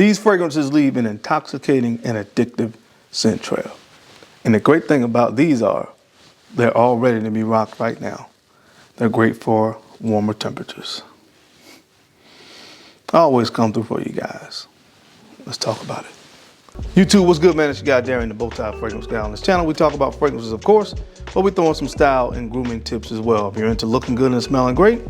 These fragrances leave an intoxicating and addictive scent trail. And the great thing about these are, they're all ready to be rocked right now. They're great for warmer temperatures. I always come through for you guys. Let's talk about it. YouTube, what's good, man? It's your guy, Darren, the Bowtie Fragrance Guy. On this channel, we talk about fragrances, of course, but we throw in some style and grooming tips as well. If you're into looking good and smelling great,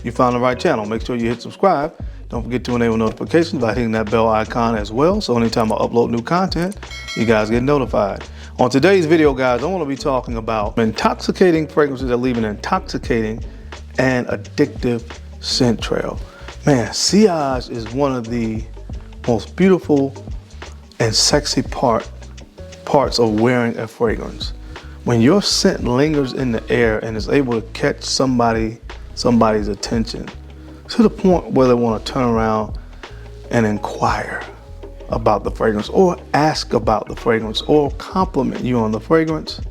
you found the right channel. Make sure you hit subscribe. Don't forget to enable notifications by hitting that bell icon as well, so anytime I upload new content, you guys get notified. On today's video, guys, I want to be talking about intoxicating fragrances that leave an intoxicating and addictive scent trail. Man, sillage is one of the most beautiful and sexy parts of wearing a fragrance. When your scent lingers in the air and is able to catch somebody's attention to the point where they want to turn around and inquire about the fragrance or ask about the fragrance or compliment you on the fragrance,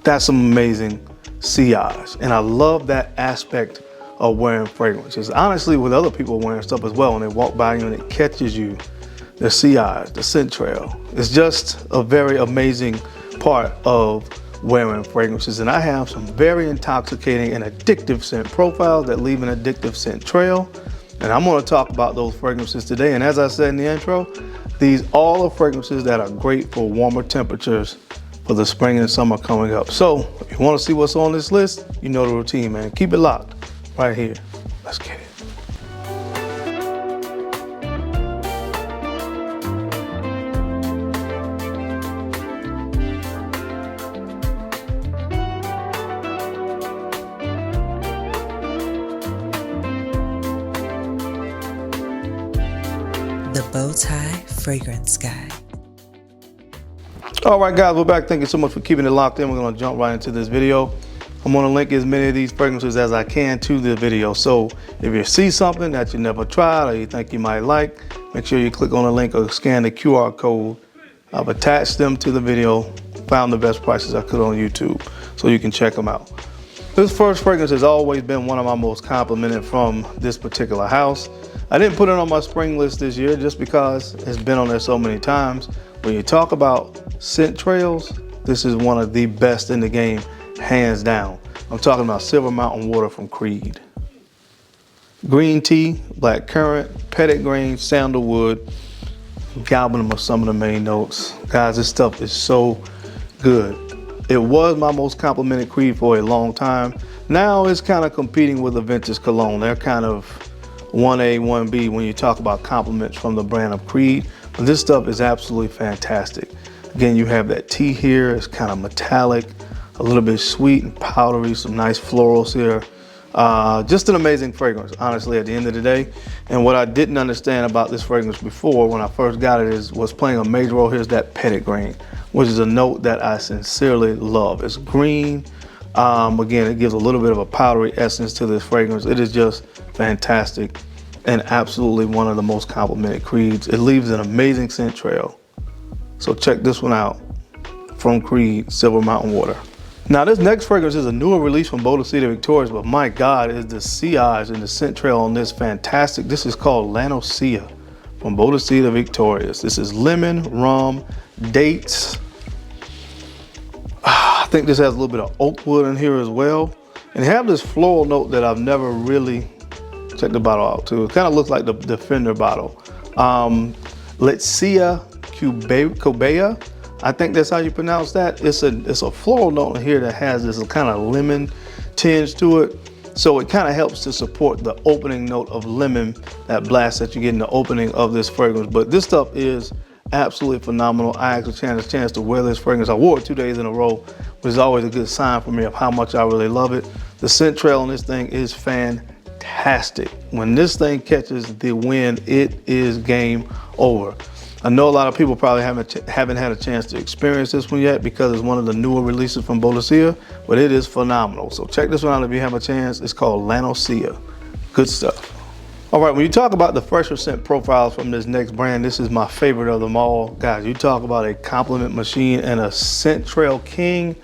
that's some amazing sillage. And I love that aspect of wearing fragrances. Honestly, with other people wearing stuff as well, when they walk by you and it catches you, the sillage, the scent trail, it's just a very amazing part of wearing fragrances. And I have some very intoxicating and addictive scent profiles that leave an addictive scent trail. And I'm going to talk about those fragrances today. And as I said in the intro, these all are fragrances that are great for warmer temperatures for the spring and summer coming up. So if you want to see what's on this list, you know the routine, man. Keep it locked right here. Let's get it. The Bowtie Fragrance Guy. All right, guys, we're back. Thank you so much for keeping it locked in. We're going to jump right into this video. I'm going to link as many of these fragrances as I can to the video. So if you see something that you never tried or you think you might like, make sure you click on the link or scan the QR code. I've attached them to the video, found the best prices I could on YouTube, so you can check them out. This first fragrance has always been one of my most complimented from this particular house. I didn't put it on my spring list this year just because it's been on there so many times. When you talk about scent trails, this is one of the best in the game, hands down. I'm talking about Silver Mountain Water from Creed. Green tea, black currant, petitgrain, sandalwood, galbanum are some of the main notes. Guys, this stuff is so good. It was my most complimented Creed for a long time. Now it's kind of competing with the Vintage Cologne. They're kind of 1A, 1B when you talk about compliments from the brand of Creed. But this stuff is absolutely fantastic. Again, you have that tea here. It's kind of metallic, a little bit sweet and powdery, some nice florals here. Just an amazing fragrance, honestly, at the end of the day. And what I didn't understand about this fragrance before when I first got it was playing a major role here is that petitgrain, which is a note that I sincerely love. It's green. Again, it gives a little bit of a powdery essence to this fragrance. It is just fantastic and absolutely one of the most complimented Creeds. It leaves an amazing scent trail. So check this one out from Creed, Silver Mountain Water. Now this next fragrance is a newer release from Bodicea Victorious, but my God, is the sillage and the scent trail on this fantastic. This is called Lanosia from Bodicea Victorious. This is lemon, rum, dates. I think this has a little bit of oak wood in here as well. And they have this floral note that I've never really checked the bottle out too. It kind of looks like the Defender bottle. Letsia Cubea. I think that's how you pronounce that. It's a floral note in here that has this kind of lemon tinge to it. So it kind of helps to support the opening note of lemon, that blast that you get in the opening of this fragrance. But this stuff is absolutely phenomenal. I actually had a chance to wear this fragrance. I wore it 2 days in a row, which is always a good sign for me of how much I really love it. The scent trail on this thing is fantastic. When this thing catches the wind, it is game over. I know a lot of people probably haven't had a chance to experience this one yet because it's one of the newer releases from Bodicea, but it is phenomenal. So check this one out if you have a chance. It's called Lanosia. Good stuff. All right, when you talk about the fresher scent profiles from this next brand, this is my favorite of them all. Guys, you talk about a compliment machine and a scent trail king.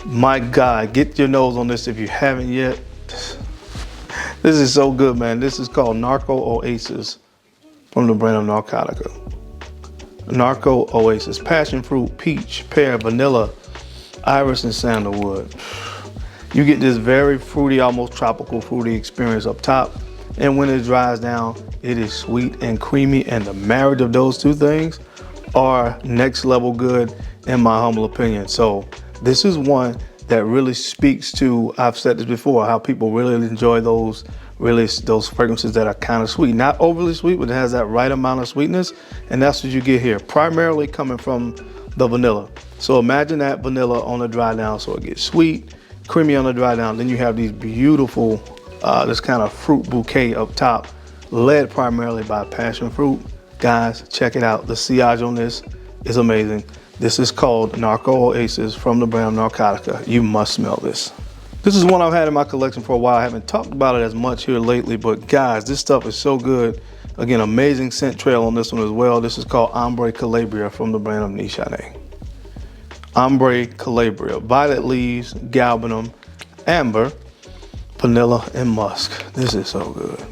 My God, get your nose on this if you haven't yet. This is so good, man. This is called Narco Oasis from the brand of Narcotica. Narco Oasis, passion fruit, peach, pear, vanilla, iris, and sandalwood. You get this very fruity, almost tropical fruity experience up top. And when it dries down, it is sweet and creamy. And the marriage of those two things are next level good in my humble opinion. So this is one that really speaks to, I've said this before, how people really enjoy those fragrances that are kind of sweet. Not overly sweet, but it has that right amount of sweetness. And that's what you get here, primarily coming from the vanilla. So imagine that vanilla on the dry down, so it gets sweet, creamy on the dry down. Then you have these beautiful, this kind of fruit bouquet up top, led primarily by passion fruit. Guys, check it out. The sillage on this is amazing. This is called Narco Oasis from the brand Narcotica. You must smell this. This is one I've had in my collection for a while. I haven't talked about it as much here lately, but guys, this stuff is so good. Again, amazing scent trail on this one as well. This is called Ombre Calabria from the brand of Nichane. Ombre Calabria, violet leaves, galbanum, amber, vanilla, and musk. This is so good.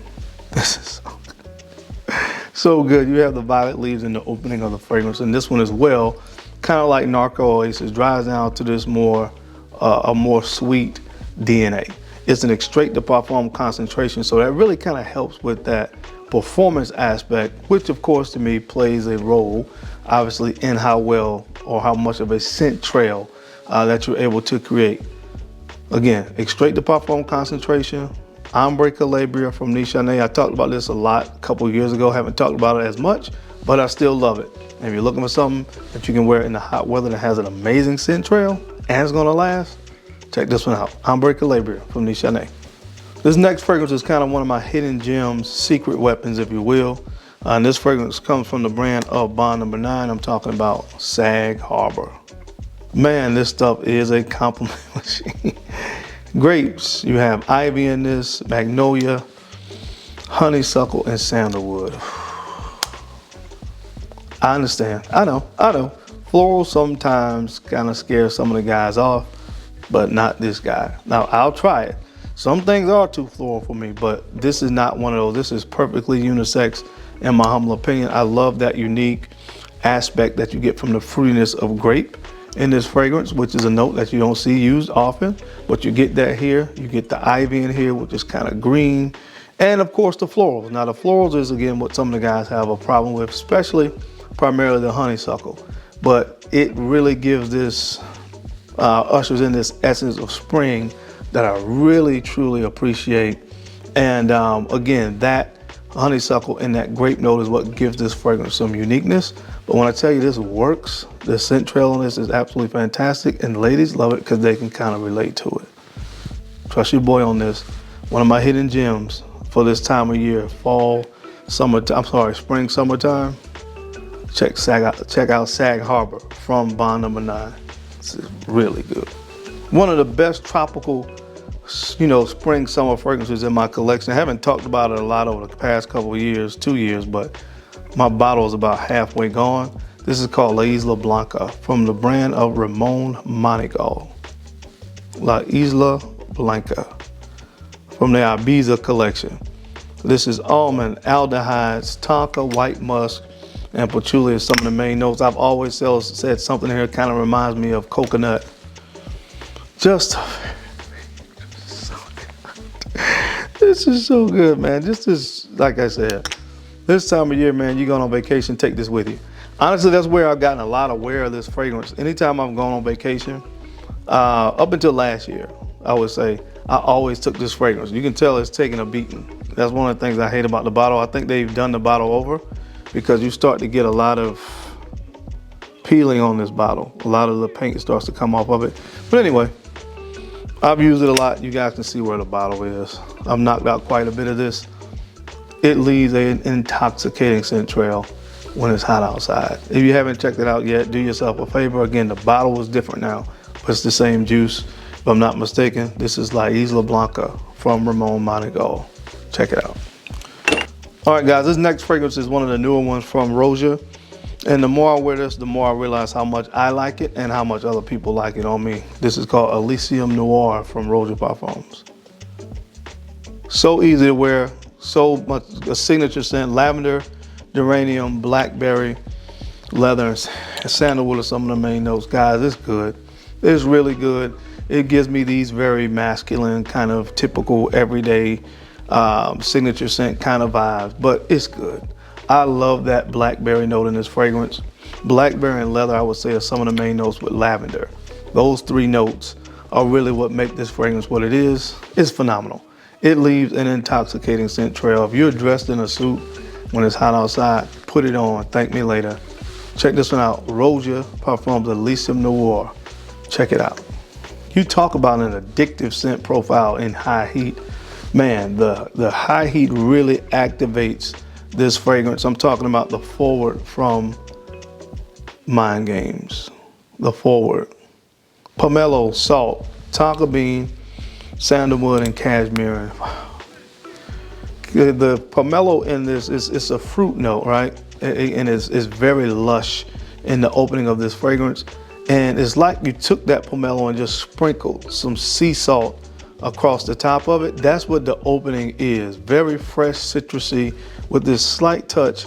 This is so good. So good. You have the violet leaves in the opening of the fragrance, and this one as well, kind of like Narco Oasis, dries down to this a more sweet DNA. It's an extrait de parfum concentration, so that really kind of helps with that performance aspect, which of course to me plays a role, obviously, in how well or how much of a scent trail that you're able to create. Again, extrait de parfum concentration, Ombre Calabria from Nichane. I talked about this a lot a couple years ago. Haven't talked about it as much, but I still love it. And if you're looking for something that you can wear in the hot weather that has an amazing scent trail and it's gonna last, check this one out. Ombre Calabria from Nichane. This next fragrance is kind of one of my hidden gems, secret weapons, if you will. And this fragrance comes from the brand of Bond Number 9. I'm talking about Sag Harbor. Man, this stuff is a compliment machine. Grapes, you have ivy in this, magnolia, honeysuckle, and sandalwood. I understand, I know. Floral sometimes kind of scares some of the guys off, but not this guy. Now, I'll try it. Some things are too floral for me, but this is not one of those. This is perfectly unisex in my humble opinion. I love that unique aspect that you get from the fruitiness of grape in this fragrance, which is a note that you don't see used often, but you get that here. You get the ivy in here, which is kind of green. And of course the florals. Now the florals is again what some of the guys have a problem with, especially primarily the honeysuckle. But it really gives this, ushers in this essence of spring that I really truly appreciate. And again, that honeysuckle and that grape note is what gives this fragrance some uniqueness. But when I tell you this works, the scent trail on this is absolutely fantastic, and ladies love it because they can kind of relate to it. Trust your boy on this. One of my hidden gems for this time of year, fall, summertime, spring, summertime. Check out Sag Harbor from Bond Number 9. This is really good. One of the best tropical, spring, summer fragrances in my collection. I haven't talked about it a lot over the past couple of years, 2 years, but my bottle is about halfway gone. This is called La Isla Blanca from the brand of Ramon Monegal. La Isla Blanca from the Ibiza collection. This is almond, aldehydes, tonka, white musk, and patchouli is some of the main notes. I've always said something here kind of reminds me of coconut. Just so good. This is so good, man. This is, like I said, this time of year, man, you're going on vacation, take this with you. Honestly, that's where I've gotten a lot aware of this fragrance. Anytime I've gone on vacation, up until last year, I would say, I always took this fragrance. You can tell it's taking a beating. That's one of the things I hate about the bottle. I think they've done the bottle over because you start to get a lot of peeling on this bottle. A lot of the paint starts to come off of it. But anyway, I've used it a lot. You guys can see where the bottle is. I've knocked out quite a bit of this. It leaves an intoxicating scent trail when it's hot outside. If you haven't checked it out yet, do yourself a favor. Again, the bottle is different now, but it's the same juice. If I'm not mistaken, this is La Isla Blanca from Ramon Monegal. Check it out. All right, guys, this next fragrance is one of the newer ones from Roja. And the more I wear this, the more I realize how much I like it and how much other people like it on me. This is called Alisium Noir from Roja Parfums. So easy to wear, so much a signature scent, lavender, geranium, blackberry, leather, and sandalwood are some of the main notes. Guys, it's good. It's really good. It gives me these very masculine, kind of typical everyday signature scent kind of vibes, but it's good. I love that blackberry note in this fragrance. Blackberry and leather, I would say, are some of the main notes with lavender. Those three notes are really what make this fragrance what it is. It's phenomenal. It leaves an intoxicating scent trail. If you're dressed in a suit when it's hot outside, put it on. Thank me later. Check this one out. Roja Parfums Alisium Noir. Check it out. You talk about an addictive scent profile in high heat. Man, the high heat really activates this fragrance. I'm talking about the forward from Mind Games. The forward. Pomelo, salt, tonka bean, sandalwood, and cashmere. The pomelo in this is a fruit note, right? And it's very lush in the opening of this fragrance. And it's like you took that pomelo and just sprinkled some sea salt across the top of it. That's what the opening is. Very fresh, citrusy with this slight touch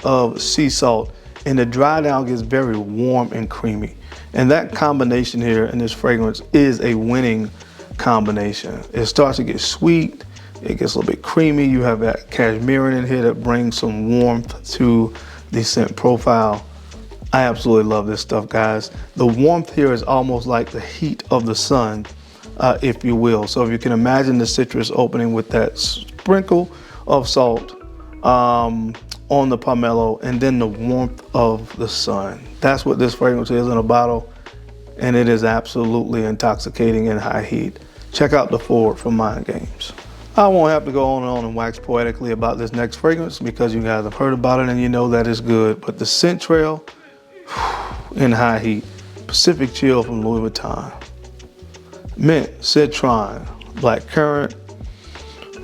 of sea salt. And the dry down gets very warm and creamy. And that combination here in this fragrance is a winning combination. It starts to get sweet. It gets a little bit creamy. You have that cashmere in here that brings some warmth to the scent profile. I absolutely love this stuff, guys. The warmth here is almost like the heat of the sun, if you will. So if you can imagine the citrus opening with that sprinkle of salt on the pomelo, and then the warmth of the sun. That's what this fragrance is in a bottle, and it is absolutely intoxicating in high heat. Check out the forward from Mind Games. I won't have to go on and wax poetically about this next fragrance because you guys have heard about it and you know that it's good. But the scent trail in high heat, Pacific Chill from Louis Vuitton. Mint, citron, blackcurrant,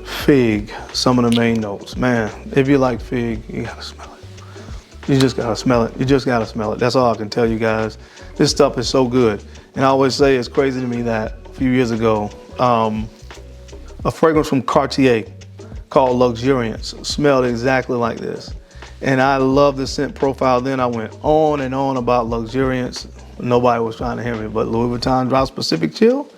fig, some of the main notes. Man, if you like fig, you gotta smell it. You just gotta smell it. You just gotta smell it. That's all I can tell you guys. This stuff is so good. And I always say it's crazy to me that a few years ago, a fragrance from Cartier called Luxuriance smelled exactly like this. And I love the scent profile. Then I went on and on about Luxuriance. Nobody was trying to hear me, but Louis Vuitton drops Pacific Chill.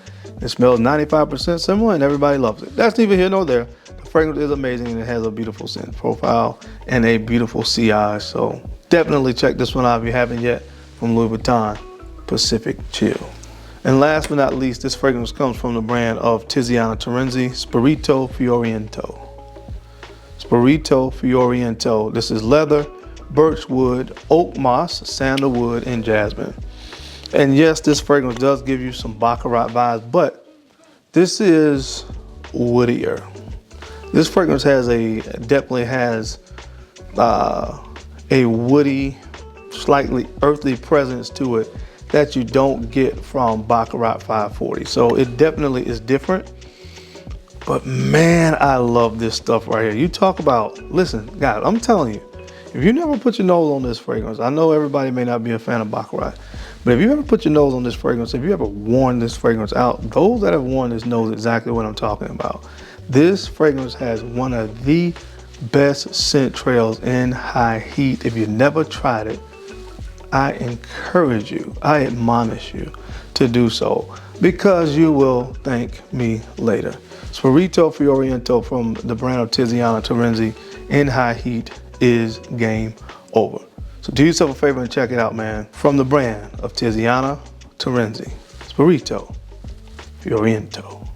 It smells 95% similar and everybody loves it. That's neither here nor there. The fragrance is amazing and it has a beautiful scent profile and a beautiful CI. So definitely check this one out if you haven't yet, from Louis Vuitton, Pacific Chill. And last but not least, this fragrance comes from the brand of Tisiana Tenzi, Spirito Fiorento. Spirito Fiorento. This is leather, birchwood, oak moss, sandalwood, and jasmine. And yes, this fragrance does give you some Baccarat vibes, but this is woodier. This fragrance definitely has a woody, slightly earthy presence to it that you don't get from Baccarat 540. So it definitely is different. But man, I love this stuff right here. You talk about, listen, guys, I'm telling you, if you never put your nose on this fragrance, I know everybody may not be a fan of Baccarat, but if you ever put your nose on this fragrance, if you ever worn this fragrance out, those that have worn this knows exactly what I'm talking about. This fragrance has one of the best scent trails in high heat. If you've never tried it, I encourage you, I admonish you to do so because you will thank me later. Spirito Fiorento from the brand of Tisiana Tenzi in high heat is game over. So do yourself a favor and check it out, man. From the brand of Tisiana Tenzi, Spirito Fiorento.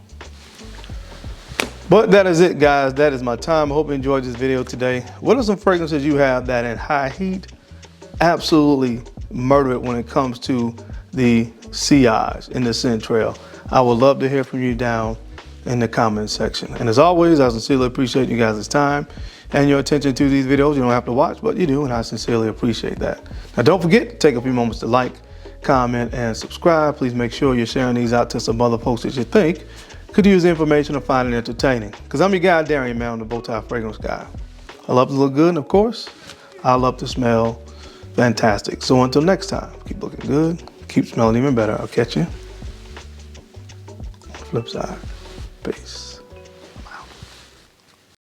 But that is it, guys. That is my time. I hope you enjoyed this video today. What are some fragrances you have that in high heat absolutely murder it when it comes to the CIs in the scent trail? I would love to hear from you down in the comment section. And as always, I sincerely appreciate you guys' time and your attention to these videos. You don't have to watch, but you do, and I sincerely appreciate that. Now don't forget to take a few moments to like, comment, and subscribe. Please make sure you're sharing these out to some other folks that you think could use the information or find it entertaining. Because I'm your guy, Darian, man, I'm the Bowtie Fragrance Guy. I love to look good, and of course, I love to smell fantastic. So until next time, keep looking good, keep smelling even better. I'll catch you on the flip side. Peace.